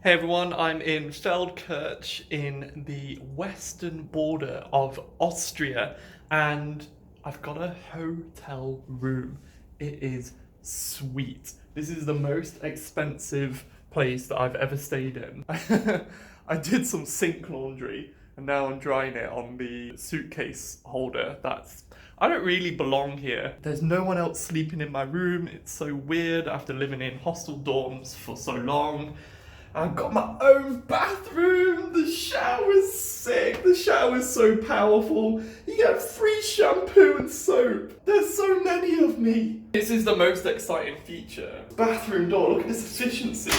Hey everyone, I'm in Feldkirch in the western border of Austria and I've got a hotel room. It is sweet. This is the most expensive place that I've ever stayed in. I did some sink laundry and now I'm drying it on the suitcase holder. I don't really belong here. There's no one else sleeping in my room. It's so weird after living in hostel dorms for so long. I've got my own bathroom. The shower's sick. The shower's so powerful. You get free shampoo and soap. There's so many of me. This is the most exciting feature. Bathroom door. Look at this efficiency.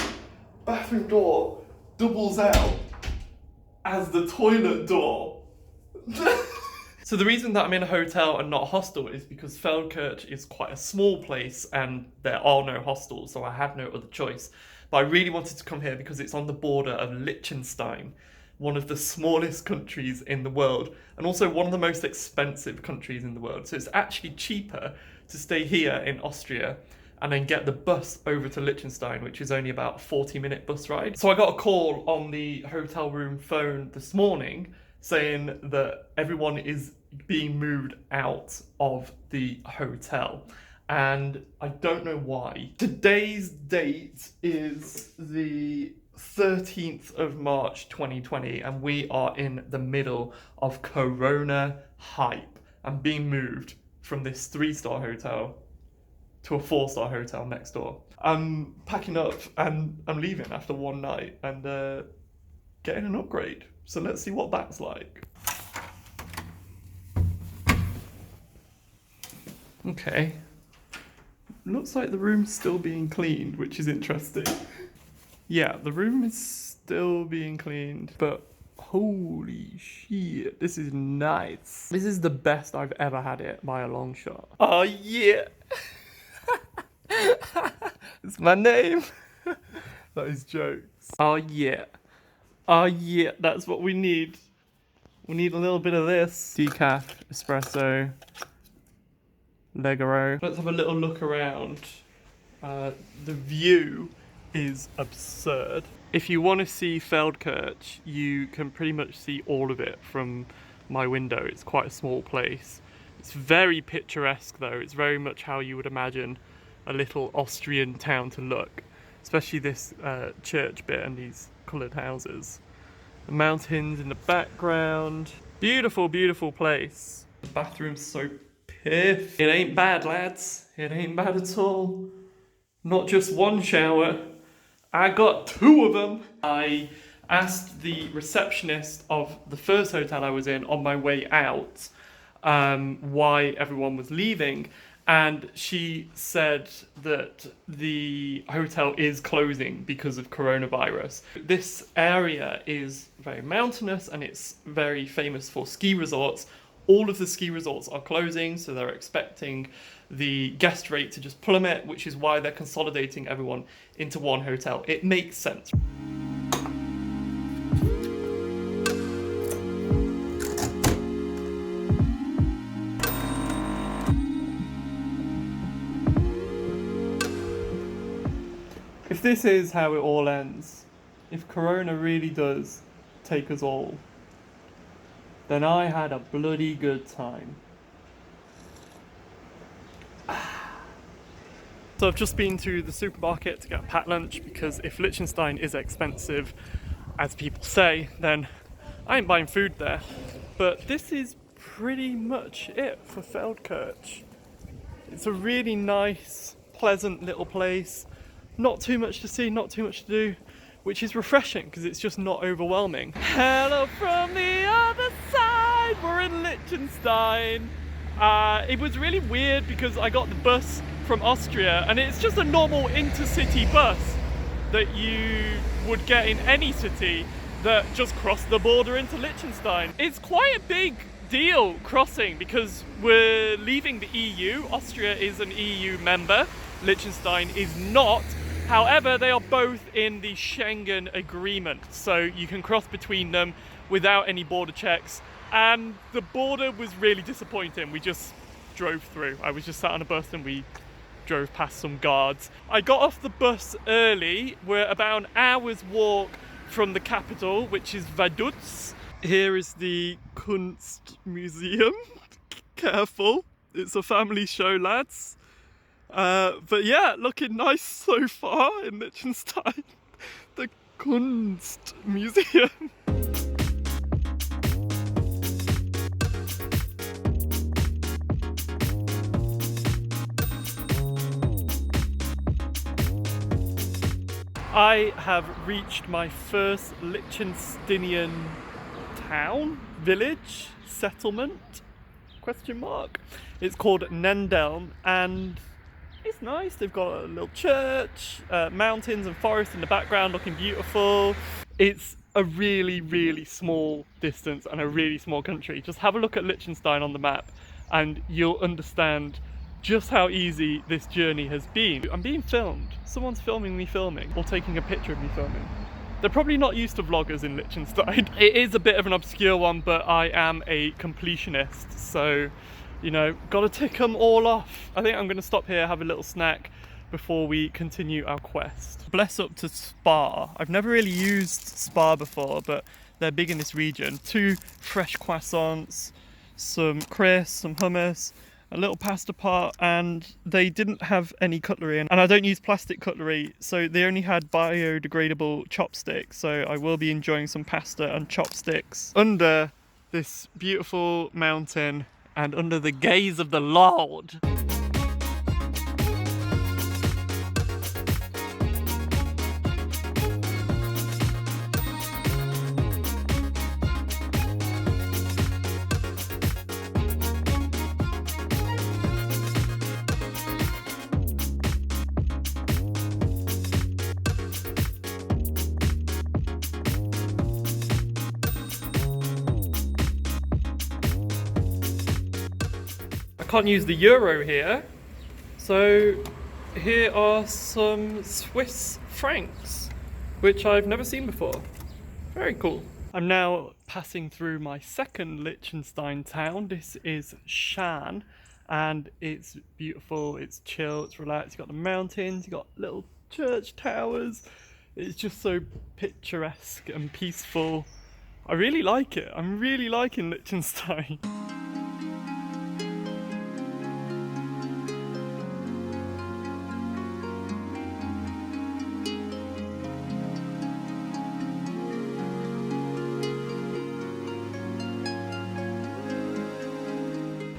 Bathroom door doubles out as the toilet door. So the reason that I'm in a hotel and not a hostel is because Feldkirch is quite a small place and there are no hostels, so I had no other choice. But I really wanted to come here because it's on the border of Liechtenstein, one of the smallest countries in the world, and also one of the most expensive countries in the world. So it's actually cheaper to stay here in Austria and then get the bus over to Liechtenstein, which is only about a 40-minute bus ride. So I got a call on the hotel room phone this morning saying that everyone is being moved out of the hotel. And I don't know why. Today's date is the 13th of March 2020 and we are in the middle of Corona hype. I'm being moved from this 3-star hotel to a 4-star hotel next door. I'm packing up and I'm leaving after one night and getting an upgrade. So let's see what that's like. Okay. Looks like the room's still being cleaned, which is interesting. Yeah, the room is still being cleaned, but holy shit, this is nice. This is the best I've ever had it by a long shot. Oh yeah. It's my name. That is jokes. Oh yeah. Oh yeah, that's what we need. We need a little bit of this. Decaf, espresso, Legaro. Let's have a little look around. The view is absurd. If you want to see Feldkirch, you can pretty much see all of it from my window. It's quite a small place. It's very picturesque though. It's very much how you would imagine a little Austrian town to look. Especially this church bit and these coloured houses. The mountains in the background. Beautiful, beautiful place. The bathroom's so piff. It ain't bad, lads. It ain't bad at all. Not just one shower. I got 2 of them. I asked the receptionist of the first hotel I was in on my way out why everyone was leaving. And she said that the hotel is closing because of coronavirus. This area is very mountainous and it's very famous for ski resorts. All of the ski resorts are closing, so they're expecting the guest rate to just plummet, which is why they're consolidating everyone into one hotel. It makes sense. If this is how it all ends, if Corona really does take us all, then I had a bloody good time. So I've just been to the supermarket to get a packed lunch because if Liechtenstein is expensive, as people say, then I ain't buying food there. But this is pretty much it for Feldkirch. It's a really nice, pleasant little place. Not too much to see, not too much to do, which is refreshing because it's just not overwhelming. Hello from the other side, we're in Liechtenstein. It was really weird because I got the bus from Austria and it's just a normal intercity bus that you would get in any city that just crossed the border into Liechtenstein. It's quite a big deal crossing because we're leaving the EU. Austria is an EU member, Liechtenstein is not. However, they are both in the Schengen agreement, so you can cross between them without any border checks. And the border was really disappointing. We just drove through. I was just sat on a bus and we drove past some guards. I got off the bus early. We're about an hour's walk from the capital, which is Vaduz. Here is the Kunstmuseum. Careful, it's a family show, lads. But yeah, looking nice so far in Liechtenstein. The Kunstmuseum. I have reached my first Liechtensteinian town, village, settlement, question mark. It's called Nendeln, and it's nice. They've got a little church, mountains and forest in the background looking beautiful. It's a really, really small distance and a really small country. Just have a look at Liechtenstein on the map and you'll understand just how easy this journey has been. I'm being filmed. Someone's filming me filming, or taking a picture of me filming. They're probably not used to vloggers in Liechtenstein. It is a bit of an obscure one, but I am a completionist, so, you know, gotta tick them all off. I think I'm gonna stop here, have a little snack before we continue our quest. Bless up to Spa. I've never really used Spa before, but they're big in this region. 2 fresh croissants, some crisps, some hummus, a little pasta pot, and they didn't have any cutlery in. And I don't use plastic cutlery, so they only had biodegradable chopsticks, so I will be enjoying some pasta and chopsticks under this beautiful mountain and under the gaze of the Lord. I can't use the euro here, so here are some Swiss francs, which I've never seen before. Very cool. I'm now passing through my second Liechtenstein town. This is Schaan, and it's beautiful, it's chill, it's relaxed. You've got the mountains, you've got little church towers. It's just so picturesque and peaceful. I really like it. I'm really liking Liechtenstein.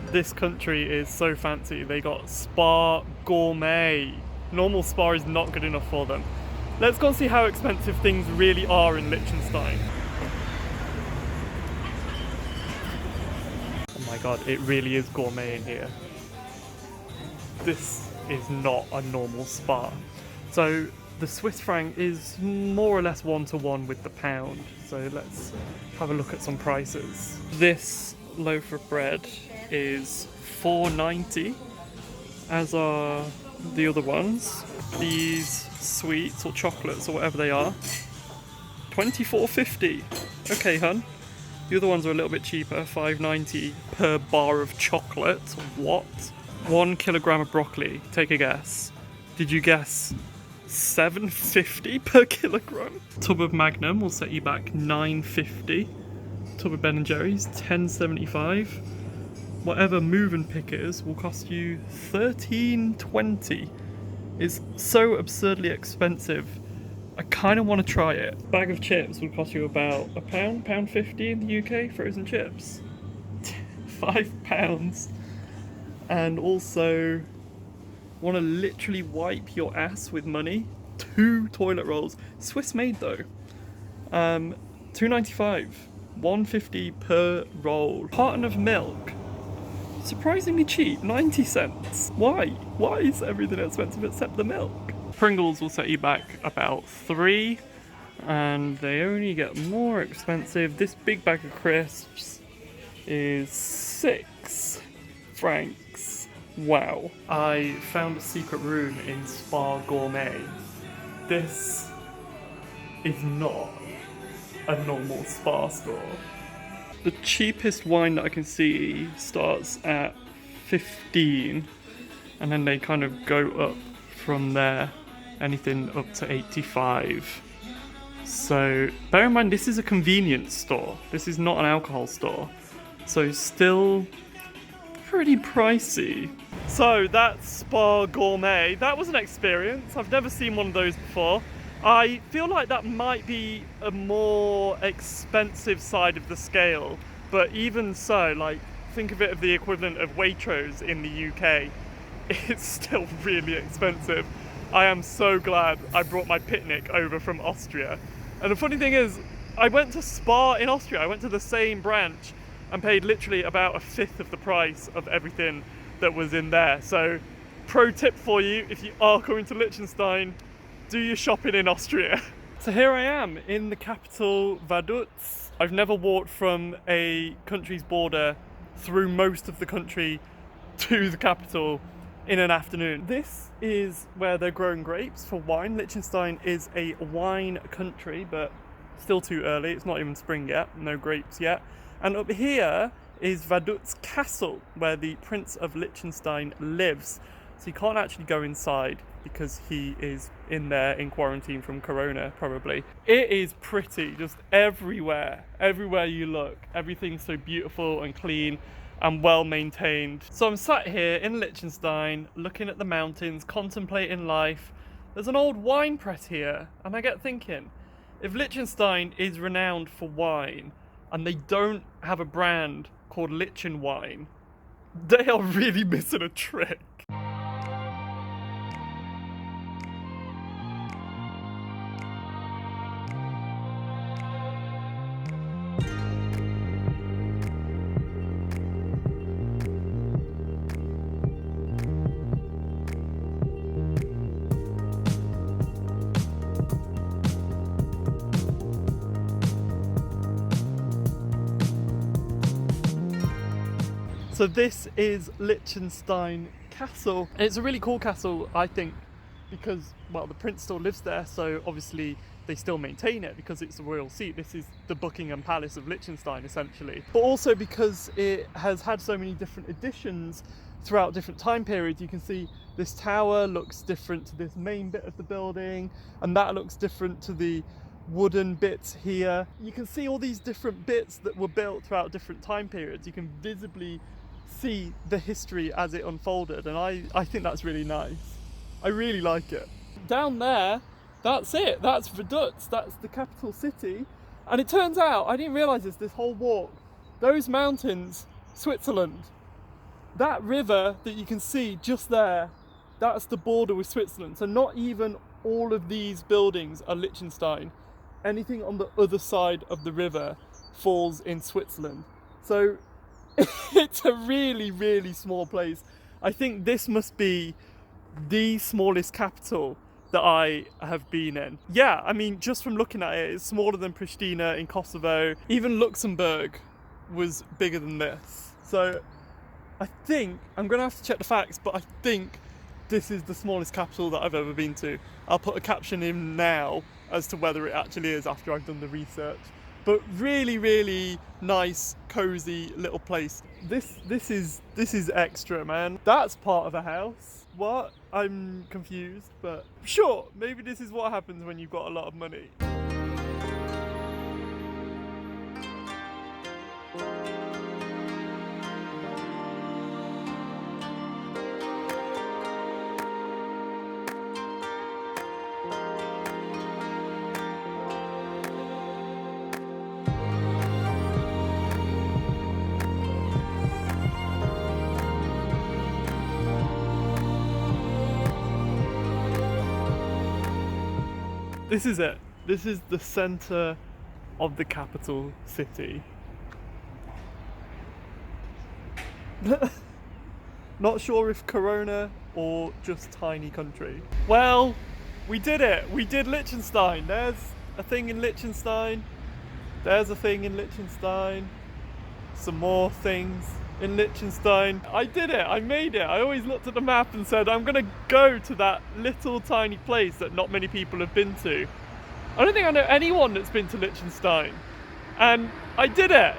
This country is so fancy. They got Spa Gourmet. Normal Spa is not good enough for them. Let's go and see how expensive things really are in Liechtenstein. Oh my god, it really is gourmet in here. This is not a normal spa. So the Swiss franc is more or less 1-to-1 with the pound. So let's have a look at some prices. This loaf of bread is $4.90, as are the other ones. These sweets or chocolates or whatever they are, $24.50. Okay, hun. The other ones are a little bit cheaper, $5.90 per bar of chocolate. What? 1 kilogram of broccoli. Take a guess. Did you guess $7.50 per kilogram? Tub of Magnum will set you back $9.50. Tub of Ben & Jerry's $10.75. Whatever Move and Pickers will cost you $13.20. It's so absurdly expensive. I kind of want to try it. A bag of chips would cost you about £1.50 in the UK, frozen chips. £5. And also, want to literally wipe your ass with money? 2 toilet rolls. Swiss made though. $2.95. $1.50 per roll. Carton of milk. Surprisingly cheap, 90 cents. Why? Why is everything expensive except the milk? Pringles will set you back about $3, and they only get more expensive. This big bag of crisps is £6. Wow. I found a secret room in Spa Gourmet. This is not a normal spa store. The cheapest wine that I can see starts at 15, and then they kind of go up from there, anything up to 85. So bear in mind, this is a convenience store. This is not an alcohol store. So still pretty pricey. So that's Spa Gourmet. That was an experience. I've never seen one of those before. I feel like that might be a more expensive side of the scale, but even so, like, think of it as the equivalent of Waitrose in the UK. It's still really expensive. I am so glad I brought my picnic over from Austria. And the funny thing is, I went to Spa in Austria. I went to the same branch and paid literally about a fifth of the price of everything that was in there. So, pro tip for you, if you are coming to Liechtenstein, do your shopping in Austria. So here I am in the capital, Vaduz. I've never walked from a country's border through most of the country to the capital in an afternoon. This is where they're growing grapes for wine. Liechtenstein is a wine country, but still too early. It's not even spring yet, no grapes yet. And up here is Vaduz Castle, where the Prince of Liechtenstein lives. So you can't actually go inside because he is in there in quarantine from Corona, probably. It is pretty, just everywhere. Everywhere you look, everything's so beautiful and clean and well maintained. So I'm sat here in Liechtenstein, looking at the mountains, contemplating life. There's an old wine press here, and I get thinking, if Liechtenstein is renowned for wine, and they don't have a brand called Lichen wine, they are really missing a trick. So this is Liechtenstein Castle. And it's a really cool castle, I think, because, well, the prince still lives there, so obviously they still maintain it because it's the royal seat. This is the Buckingham Palace of Liechtenstein, essentially. But also because it has had so many different additions throughout different time periods. You can see this tower looks different to this main bit of the building, and that looks different to the wooden bits here. You can see all these different bits that were built throughout different time periods. You can visibly see the history as it unfolded, and I think that's really nice. I really like it. Down there, that's it. That's Vaduz. That's the capital city. And it turns out, I didn't realise this whole walk, those mountains, Switzerland. That river that you can see just there, that's the border with Switzerland. So not even all of these buildings are Liechtenstein. Anything on the other side of the river falls in Switzerland. So it's a really, really small place. I think this must be the smallest capital that I have been in. Yeah, I mean, just from looking at it, it's smaller than Pristina in Kosovo. Even Luxembourg was bigger than this. So I think, I'm going to have to check the facts, but I think this is the smallest capital that I've ever been to. I'll put a caption in now as to whether it actually is after I've done the research. But really, really nice, cozy little place. This is extra, man. That's part of a house. What? I'm confused, but sure, maybe this is what happens when you've got a lot of money. This is it. This is the centre of the capital city. Not sure if Corona or just tiny country. Well, we did it. We did Liechtenstein. There's a thing in Liechtenstein. There's a thing in Liechtenstein. Some more things in Liechtenstein. I did it. I made it. I always looked at the map and said, I'm going to go to that little tiny place that not many people have been to. I don't think I know anyone that's been to Liechtenstein. And I did it.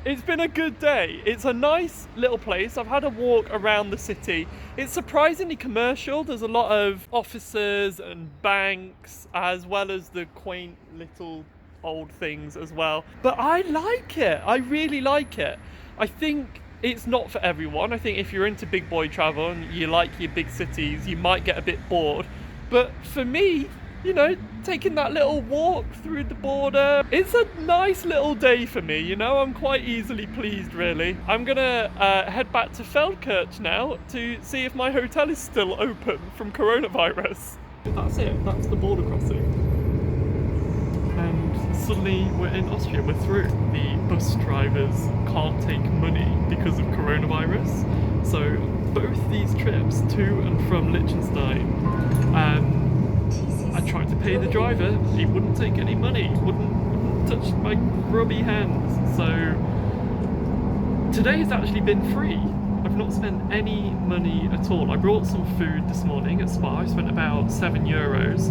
It's been a good day. It's a nice little place. I've had a walk around the city. It's surprisingly commercial. There's a lot of offices and banks, as well as the quaint little old things as well. But I like it. I really like it. I think it's not for everyone. I think if you're into big boy travel and you like your big cities, you might get a bit bored. But for me, you know, taking that little walk through the border, it's a nice little day for me, you know, I'm quite easily pleased, really. I'm gonna head back to Feldkirch now to see if my hotel is still open from coronavirus. That's it, that's the border crossing. And suddenly we're in Austria, we're through. The bus drivers can't take money because of coronavirus. So both these trips to and from Liechtenstein, I tried to pay the driver, he wouldn't take any money, wouldn't touch my grubby hands. So today's actually been free. I've not spent any money at all. I brought some food this morning at Spa. I spent about €7.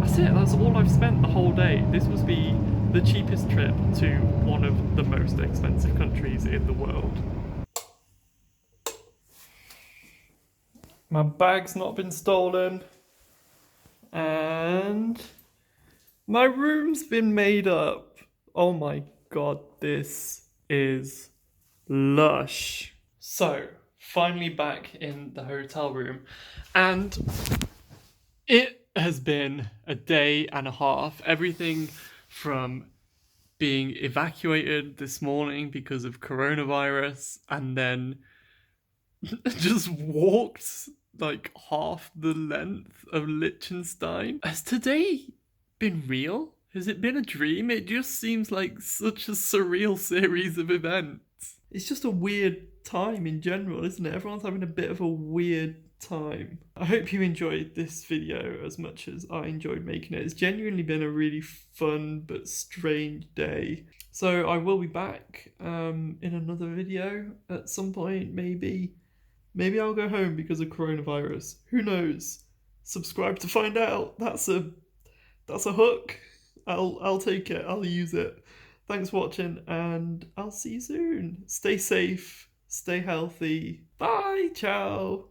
That's it, that's all I've spent the whole day. This was the cheapest trip to one of the most expensive countries in the world. My bag's not been stolen. And my room's been made up. Oh my god, this is lush. So, finally back in the hotel room, and it has been a day and a half. Everything from being evacuated this morning because of coronavirus, and then just walked like half the length of Liechtenstein. Has today been real? Has it been a dream? It just seems like such a surreal series of events. It's just a weird time in general, isn't it? Everyone's having a bit of a weird time. I hope you enjoyed this video as much as I enjoyed making it. It's genuinely been a really fun but strange day. So I will be back in another video at some point, maybe. Maybe I'll go home because of coronavirus. Who knows? Subscribe to find out. That's a hook. I'll take it. I'll use it. Thanks for watching, and I'll see you soon. Stay safe. Stay healthy. Bye. Ciao.